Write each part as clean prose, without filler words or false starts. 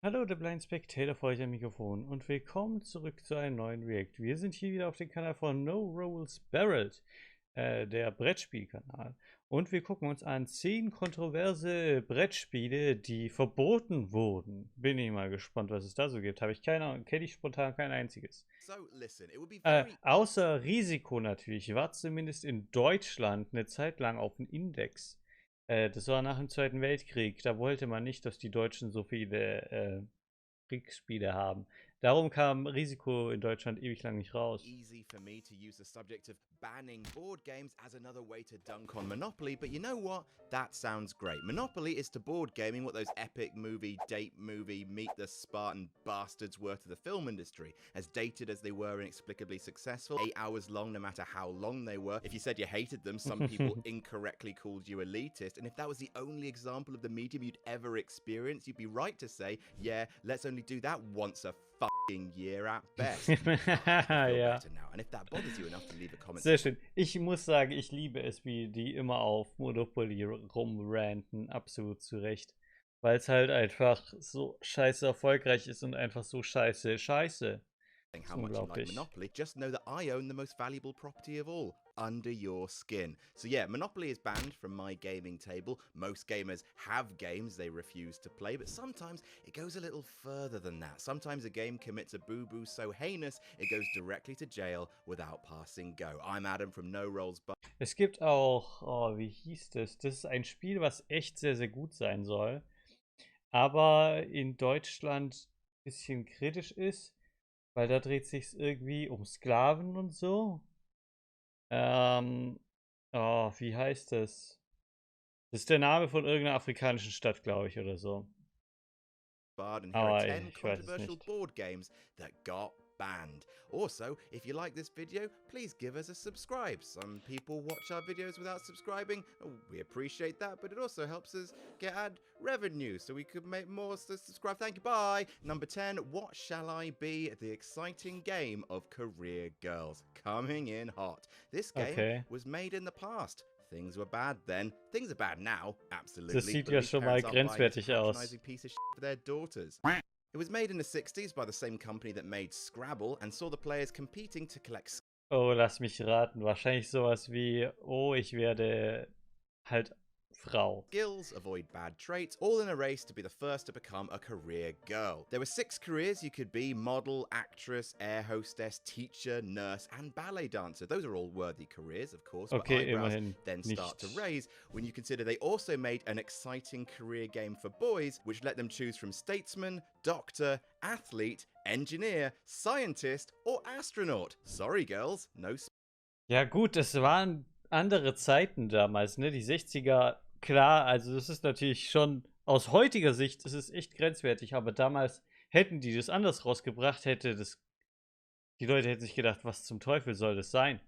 Hallo, der Blind Spectator vor euch am Mikrofon und willkommen zurück zu einem neuen React. Wir sind hier wieder auf dem Kanal von No Rolls Barreled, der Brettspielkanal. Und wir gucken uns an 10 kontroverse Brettspiele, die verboten wurden. Bin ich mal gespannt, was es da so gibt. Habe ich keine Ahnung, kenne ich spontan kein einziges. Außer Risiko natürlich, war zumindest in Deutschland eine Zeit lang auf dem Index. Das war nach dem Zweiten Weltkrieg. Da wollte man nicht, dass die Deutschen so viele Kriegsspiele haben. Darum kam Risiko in Deutschland ewig lang nicht raus. Easy for me to use the subject of banning board games as another way to dunk on Monopoly, but you know what? That sounds great. Monopoly is to board gaming what those epic date movie, meet the Spartan bastards were to the film industry. As dated as they were inexplicably successful, 8 hours long no matter how long they were. If you said you hated them, some people incorrectly called you elitist, and if that was the only example of the medium you'd ever experienced, you'd be right to say, yeah, let's only do that once a fucking year at best. Ja. And if that bothers you enough to leave a comment. Sehr schön. Ich muss sagen, ich liebe es, wie die immer auf Monopoly rumranten. Absolut zu Recht. Weil es halt einfach so scheiße erfolgreich ist und einfach so scheiße. How much you like Monopoly, just know that I own the most valuable property of all, under your skin. So yeah, Monopoly is banned from my gaming table. Most gamers have games they refuse to play, but sometimes it goes a little further than that. Sometimes a game commits a boo-boo so heinous, it goes directly to jail without passing go. I'm Adam from No Rolls Bar. Es gibt auch, oh, wie hieß das? Das ist ein Spiel, was echt sehr, sehr gut sein soll, aber in Deutschland ein bisschen kritisch ist. Weil da dreht sich irgendwie um Sklaven und so. Oh, wie heißt das? Das ist der Name von irgendeiner afrikanischen Stadt, glaube ich, oder so. And here are 10 controversial board games that got banned. Also, if you like this video, please give us a subscribe. Some people watch our videos without subscribing. We appreciate that, but it also helps us get ad revenue so we could make more subscribe. Thank you, bye. Number 10, What Shall I Be? The exciting game of career girls. Coming in hot. This game was made in the past. Things were bad then. Things are bad now, absolutely. Das sieht ja schon mal grenzwertig aus. Piece of shit for their daughters. It was made in the 60s by the same company that made Scrabble and saw the players competing to collect. Oh, lass mich raten. Wahrscheinlich sowas wie, oh, ich werde halt Frau. Skills, avoid bad traits, all in a race to be the first to become a career girl. There were 6 careers you could be: model, actress, air hostess, teacher, nurse, and ballet dancer. Those are all worthy careers, of course, but eyebrows then start to raise when you consider they also made an exciting career game for boys, which let them choose from statesman, doctor, athlete, engineer, scientist, or astronaut. Sorry, girls, no. Ja gut, das waren andere Zeiten damals, ne? Die 60er, klar, also das ist natürlich schon aus heutiger Sicht, das ist echt grenzwertig, aber damals hätten die das anders rausgebracht, die Leute hätten sich gedacht, was zum Teufel soll das sein?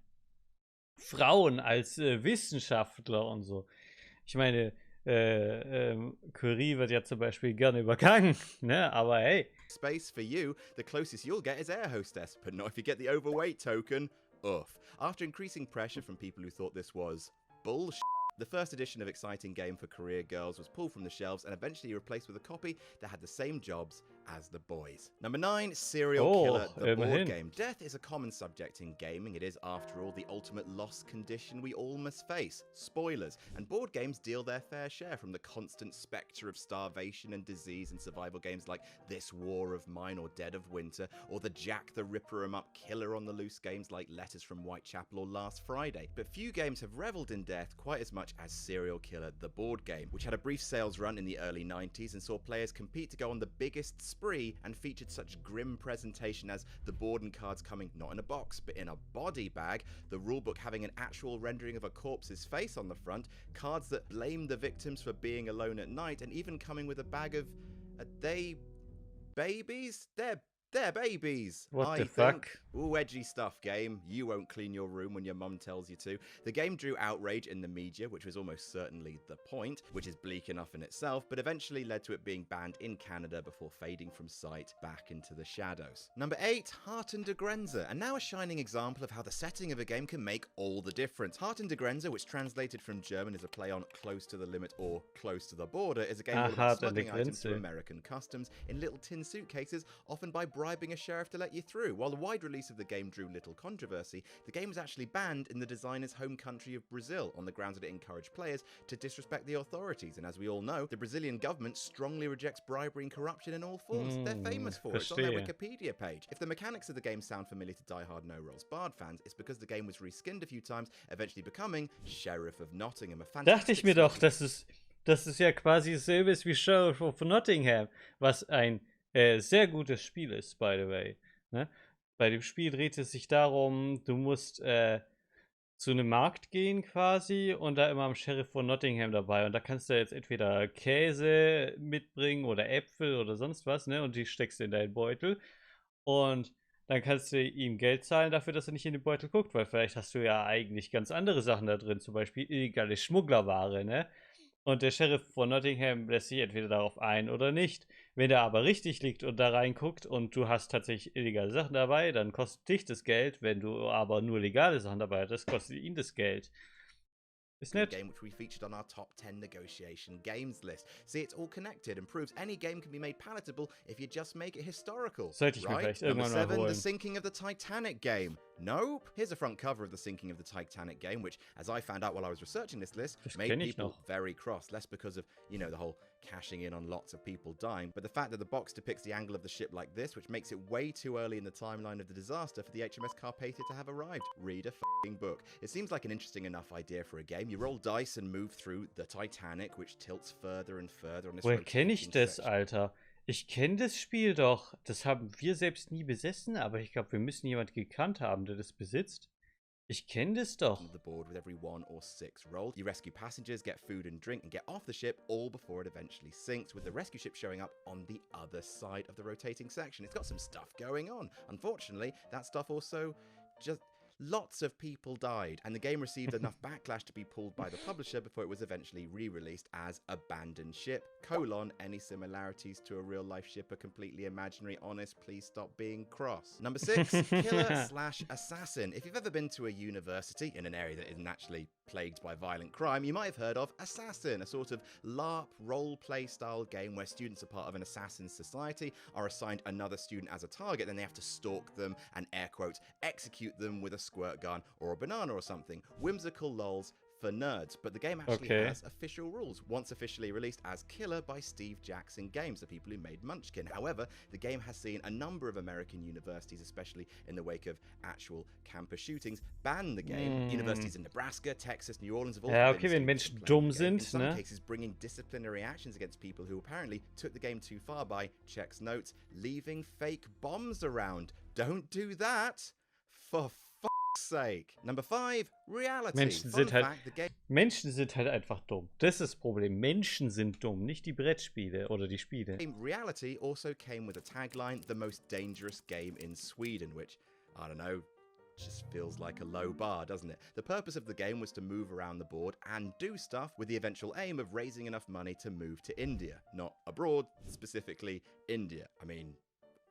Frauen als Wissenschaftler und so. Ich meine, Curie wird ja zum Beispiel gerne übergangen, ne? Aber hey. Space for you, the closest you'll get is air hostess, but not if you get the overweight token. Oof. After increasing pressure from people who thought this was bullshit, the first edition of Exciting Game for Career Girls was pulled from the shelves and eventually replaced with a copy that had the same jobs as the boys. Number 9, Serial Killer, the board game. Death is a common subject in gaming. It is, after all, the ultimate loss condition we all must face. Spoilers. And board games deal their fair share from the constant spectre of starvation and disease in survival games like This War of Mine or Dead of Winter, or the Jack the Ripper 'em up killer on the loose games like Letters from Whitechapel or Last Friday. But few games have reveled in death quite as much as Serial Killer, the board game, which had a brief sales run in the early 90s and saw players compete to go on the biggest spree and featured such grim presentation as the board and cards coming not in a box but in a body bag, the rulebook having an actual rendering of a corpse's face on the front, cards that blame the victims for being alone at night, and even coming with a bag of babies? They're babies. What I the think. fuck? Ooh, edgy stuff, game. You won't clean your room when your mum tells you to. The game drew outrage in the media, which was almost certainly the point, which is bleak enough in itself, but eventually led to it being banned in Canada before fading from sight back into the shadows. Number 8, Harten de Grenze, and now a shining example of how the setting of a game can make all the difference. Harten de Grenze, which translated from German is a play on close to the limit or close to the border, is a game all about smuggling items through American customs in little tin suitcases, often by bribing a sheriff to let you through. While the wide release of the game drew little controversy, the game was actually banned in the designer's home country of Brazil on the grounds that it encouraged players to disrespect the authorities. And as we all know, the Brazilian government strongly rejects bribery and corruption in all forms. They're famous for it. It's on their Wikipedia page. If the mechanics of the game sound familiar to die-hard no-rolls barred fans, it's because the game was reskinned a few times, eventually becoming Sheriff of Nottingham. Dachte ich mir doch, dass es ja quasi dasselbe ist wie Sheriff of Nottingham, was ein sehr gutes Spiel ist, by the way. Ne? Bei dem Spiel dreht es sich darum, du musst zu einem Markt gehen quasi und da immer am Sheriff von Nottingham dabei. Und da kannst du jetzt entweder Käse mitbringen oder Äpfel oder sonst was, ne? Und die steckst du in deinen Beutel. Und dann kannst du ihm Geld zahlen dafür, dass er nicht in den Beutel guckt, weil vielleicht hast du ja eigentlich ganz andere Sachen da drin, zum Beispiel illegale Schmugglerware, ne? Und der Sheriff von Nottingham lässt sich entweder darauf ein oder nicht. Wenn er aber richtig liegt und da reinguckt und du hast tatsächlich illegale Sachen dabei, dann kostet dich das Geld. Wenn du aber nur legale Sachen dabei hast, kostet ihn das Geld. Ist nett. Game which we featured on our top 10 negotiation games list. See, it's all connected and proves any game can be made palatable if you just make it historical. Sollte ich mir vielleicht irgendwann mal holen. The Sinking of the Titanic game. Nope. Here's a front cover of the Sinking of the Titanic game, which, as I found out while I was researching this list, made people very cross. Less because of, you know, the whole cashing in on lots of people dying, but the fact that the box depicts the angle of the ship like this, which makes it way too early in the timeline of the disaster for the HMS Carpathia to have arrived. Read a f***ing book. It seems like an interesting enough idea for a game. You roll dice and move through the Titanic, which tilts further and further on this. Woher kenne ich das, Alter? Ich kenne das Spiel doch. Das haben wir selbst nie besessen, aber ich glaube, wir müssen jemanden gekannt haben, der das besitzt. Ich kenne das doch. The board with every 1 or 6 roll. You rescue passengers, get food and drink, and get off the ship, all before it eventually sinks, with the rescue ship showing up on the other side of the rotating section. It's got some stuff going on. Unfortunately, that stuff also just... Lots of people died, and the game received enough backlash to be pulled by the publisher before it was eventually re-released as Abandoned Ship, any similarities to a real-life ship are completely imaginary, honest, please stop being cross. Number 6, Killer/Assassin. If you've ever been to a university in an area that isn't actually plagued by violent crime, you might have heard of Assassin, a sort of LARP role-play style game where students are part of an assassin society, are assigned another student as a target, then they have to stalk them and, air quotes, execute them with a squirt gun or a banana or something. Whimsical lols for nerds, but the game actually has official rules, once officially released as Killer by Steve Jackson Games, the people who made Munchkin. However, the game has seen a number of American universities, especially in the wake of actual campus shootings, ban the game. Universities in Nebraska, Texas, New Orleans have all wenn Menschen dumm sind, in some cases bringing disciplinary actions against people who apparently took the game too far by, checks notes, leaving fake bombs around. Don't do that, for sake. Number 5, reality. Menschen sind halt einfach dumm. Das ist das Problem. Menschen sind dumm, nicht die Brettspiele oder die Spiele. Reality also came with a tagline, the most dangerous game in Sweden, which, I don't know, just feels like a low bar, doesn't it? The purpose of the game was to move around the board and do stuff with the eventual aim of raising enough money to move to India. Not abroad, specifically India. I mean,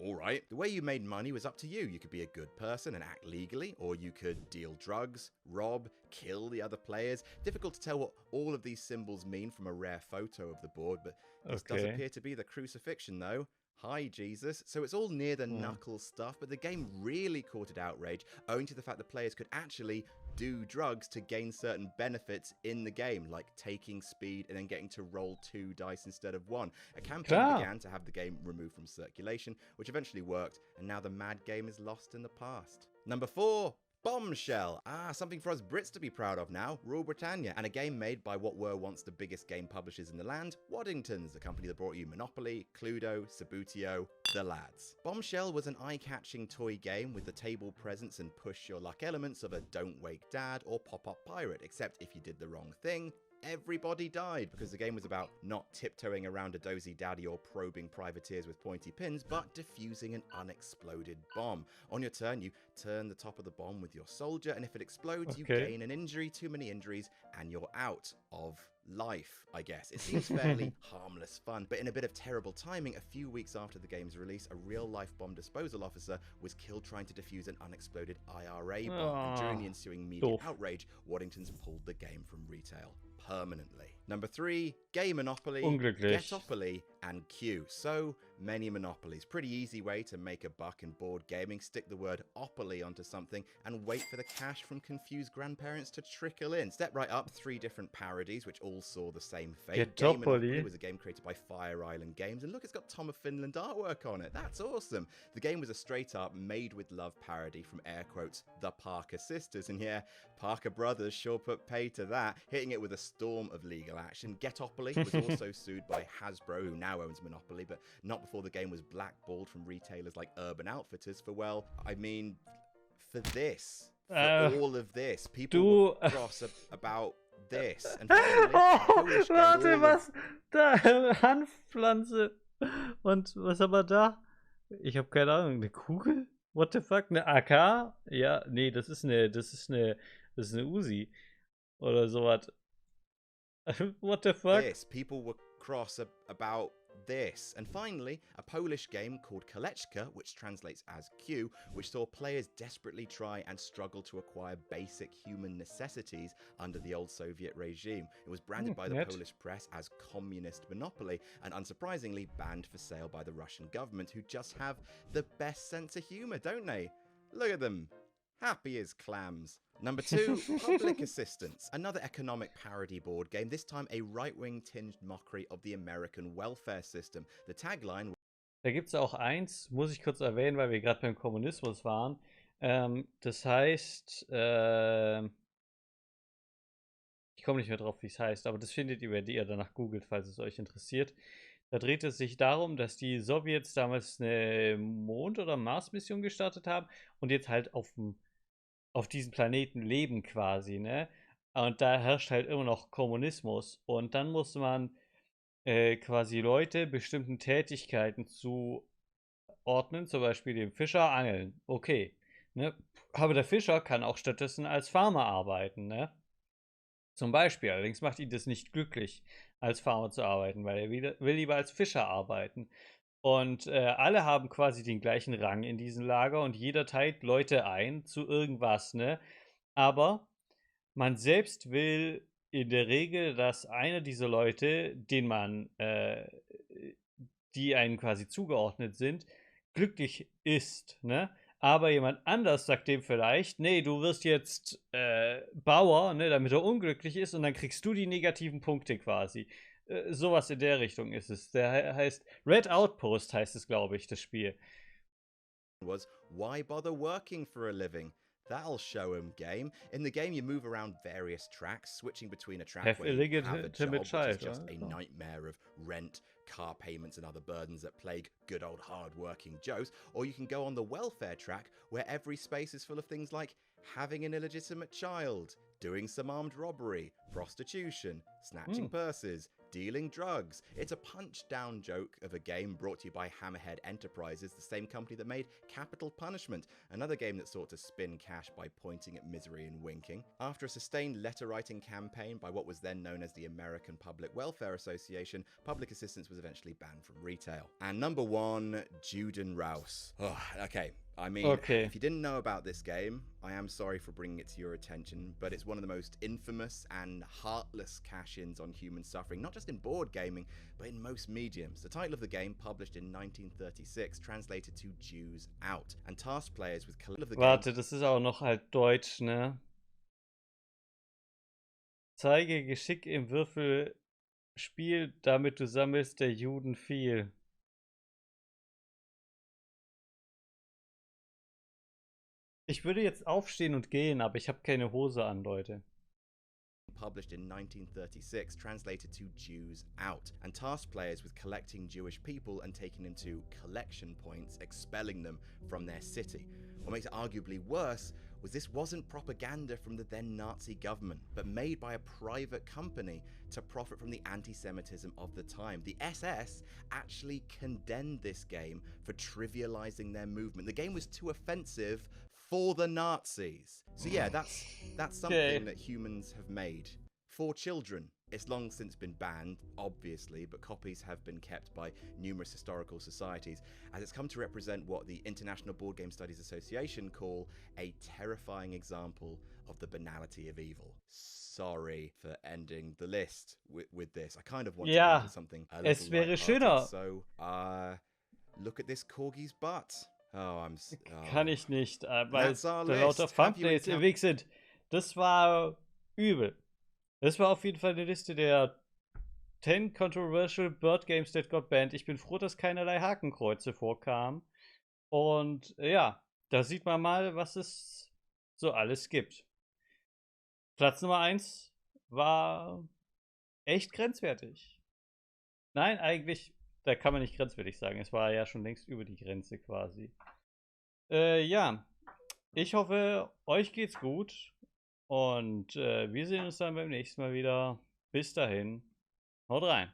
alright. The way you made money was up to you. You could be a good person and act legally, or you could deal drugs, rob, kill the other players. Difficult to tell what all of these symbols mean from a rare photo of the board, but this does appear to be the crucifixion though. Hi, Jesus. So it's all near the knuckle stuff, but the game really courted outrage owing to the fact that players could actually do drugs to gain certain benefits in the game, like taking speed and then getting to roll 2 dice instead of 1. A campaign began to have the game removed from circulation, which eventually worked, and now the mad game is lost in the past. Number 4, Bombshell. Something for us Brits to be proud of now, Rule Britannia, and a game made by what were once the biggest game publishers in the land, Waddingtons, the company that brought you Monopoly, Cluedo, Sabutio, the lads. Bombshell was an eye-catching toy game with the table presence and push your luck elements of a Don't Wake Dad or Pop-Up Pirate, except if you did the wrong thing, everybody died because the game was about not tiptoeing around a dozy daddy or probing privateers with pointy pins, but defusing an unexploded bomb. On your turn, you turn the top of the bomb with your soldier, and if it explodes, you gain an injury, too many injuries, and you're out of life, I guess. It seems fairly harmless fun, but in a bit of terrible timing, a few weeks after the game's release, a real-life bomb disposal officer was killed trying to defuse an unexploded IRA bomb, and during the ensuing media outrage, Waddington's pulled the game from retail permanently. Number 3, Gay Monopoly, Getopoly, and Q. So many monopolies. Pretty easy way to make a buck in board gaming. Stick the word opoly onto something and wait for the cash from confused grandparents to trickle in. Step right up, 3 different parodies which all saw the same fate. Gay Monopoly was a game created by Fire Island Games, and look, it's got Tom of Finland artwork on it. That's awesome. The game was a straight up made with love parody from air quotes the Parker sisters, and yeah, Parker Brothers sure put pay to that, hitting it with a storm of legal action. Getopoly was also sued by Hasbro, who now owns Monopoly, but not before the game was blackballed from retailers like Urban Outfitters for, well, I mean, for this. For all of this. People will cross about this. And finally, warte, was? Da, Hanfpflanze. Und was haben wir da? Ich habe keine Ahnung, eine Kugel? What the fuck? Eine AK? Ja, nee, das ist eine Uzi. Oder sowas. What the fuck? This. People were cross about this. And finally, a Polish game called Koleczka, which translates as Q, which saw players desperately try and struggle to acquire basic human necessities under the old Soviet regime. It was branded by the Polish press as communist monopoly, and unsurprisingly banned for sale by the Russian government, who just have the best sense of humor, don't they? Look at them. Happy as clams. Number 2, Public Assistance, another economic parody board game, this time a right-wing tinged mockery of the American welfare system. The tagline... Da gibt es auch eins, muss ich kurz erwähnen, weil wir gerade beim Kommunismus waren. Das heißt, ich komme nicht mehr drauf, wie es heißt, aber das findet ihr, wenn ihr danach googelt, falls es euch interessiert. Da dreht es sich darum, dass die Sowjets damals eine Mond- oder Mars-Mission gestartet haben und jetzt halt auf diesem Planeten leben quasi, ne? Und da herrscht halt immer noch Kommunismus. Und dann muss man quasi Leute bestimmten Tätigkeiten zuordnen, zum Beispiel dem Fischer angeln. Okay, ne? Aber der Fischer kann auch stattdessen als Farmer arbeiten, ne? Zum Beispiel. Allerdings macht ihn das nicht glücklich, als Farmer zu arbeiten, weil er will lieber als Fischer arbeiten. Und alle haben quasi den gleichen Rang in diesem Lager und jeder teilt Leute ein zu irgendwas, ne? Aber man selbst will in der Regel, dass einer dieser Leute, die einem quasi zugeordnet sind, glücklich ist, ne? Aber jemand anders sagt dem vielleicht, nee, du wirst jetzt Bauer, ne, damit er unglücklich ist und dann kriegst du die negativen Punkte quasi. Sowas in der Richtung ist es. Der heißt Red Outpost, heißt es, glaube ich, das Spiel. Was why bother working for a living? That'll show him, game. In the game, you move around various tracks, switching between a track where you have a job, which is just a nightmare of rent, car payments, and other burdens that plague good old hard-working Joes, or you can go on the welfare track, where every space is full of things like having an illegitimate child, doing some armed robbery, prostitution, snatching purses, dealing drugs. It's a punch-down joke of a game brought to you by Hammerhead Enterprises, the same company that made Capital Punishment, another game that sought to spin cash by pointing at misery and winking. After a sustained letter-writing campaign by what was then known as the American Public Welfare Association, public assistance was eventually banned from retail. And number 1, Judenraus. Oh, okay. I mean, if you didn't know about this game, I am sorry for bringing it to your attention, but it's one of the most infamous and heartless cash-ins on human suffering, not just in board gaming, but in most mediums. The title of the game, published in 1936, translated to Jews Out, and tasked players with... Warte, das ist auch noch halt Deutsch, ne? Zeige Geschick im Würfelspiel, damit du sammelst der Juden viel. Ich würde jetzt aufstehen und gehen, aber ich habe keine Hose an, Leute. Published in 1936, translated to Jews Out, and tasked players with collecting Jewish people and taking them to collection points, expelling them from their city. What makes it arguably worse was this wasn't propaganda from the then Nazi government, but made by a private company to profit from the anti-Semitism of the time. The SS actually condemned this game for trivializing their movement. The game was too offensive for the Nazis. So yeah, that's something that humans have made for children. It's long since been banned, obviously, but copies have been kept by numerous historical societies, as it's come to represent what the International Board Game Studies Association call a terrifying example of the banality of evil. Sorry for ending the list with this. I kind of want to end with something a little es wäre lighthearted. schöner. So, look at this corgi's butt. Kann ich nicht, weil That's our da lauter list. Have you Thumbnails im Weg sind. Das war übel. Das war auf jeden Fall eine Liste der 10 controversial board games that got banned. Ich bin froh, dass keinerlei Hakenkreuze vorkamen. Und ja, da sieht man mal, was es so alles gibt. Platz Nummer 1 war echt grenzwertig. Nein, eigentlich, da kann man nicht grenzwertig sagen. Es war ja schon längst über die Grenze quasi. Ja, ich hoffe, euch geht's gut. Und wir sehen uns dann beim nächsten Mal wieder. Bis dahin, haut rein.